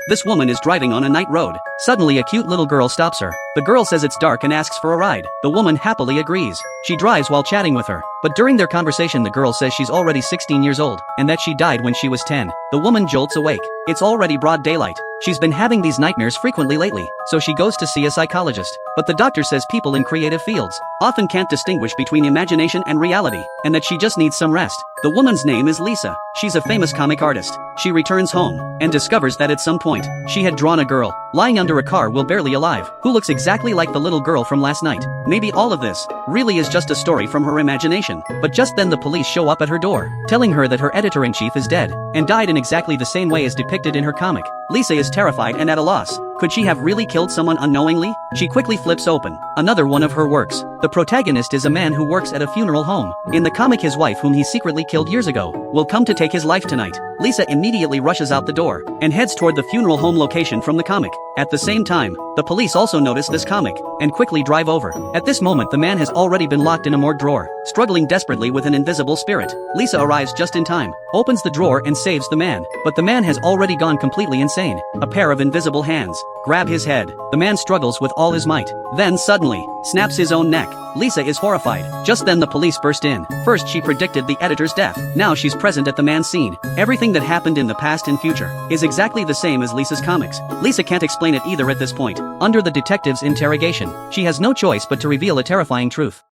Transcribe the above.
This woman is driving on a night road. Suddenly a cute little girl stops her. The girl says it's dark and asks for a ride. The woman happily agrees. She drives while chatting with her. But during their conversation the girl says she's already 16 years old, and that she died when she was 10. The woman jolts awake. It's already broad daylight. She's been having these nightmares frequently lately, so she goes to see a psychologist. But the doctor says people in creative fields often can't distinguish between imagination and reality, and that she just needs some rest. The woman's name is Lisa. She's a famous comic artist. She returns home and discovers that at some point, she had drawn a girl lying under a car while barely alive, who looks exactly like the little girl from last night. Maybe all of this really is just a story from her imagination. But just then the police show up at her door, telling her that her editor-in-chief is dead and died in exactly the same way as depicted in her comic. Lisa is terrified and at a loss. Could she have really killed someone unknowingly? She quickly flips open another one of her works. The protagonist is a man who works at a funeral home. In the comic, his wife, whom he secretly killed years ago, will come to take his life tonight. Lisa immediately rushes out the door and heads toward the funeral home location from the comic. At the same time, the police also notice this comic and quickly drive over. At this moment, the man has already been locked in a morgue drawer, struggling desperately with an invisible spirit. Lisa arrives just in time, opens the drawer and saves the man, but the man has already gone completely insane. A pair of invisible hands grab his head. The man struggles with all his might, then suddenly snaps his own neck. Lisa is horrified. Just then the police burst in. First she predicted the editor's death. Now she's present at the man's scene. Everything that happened in the past and future is exactly the same as Lisa's comics. Lisa can't explain it either at this point. Under the detective's interrogation, she has no choice but to reveal a terrifying truth.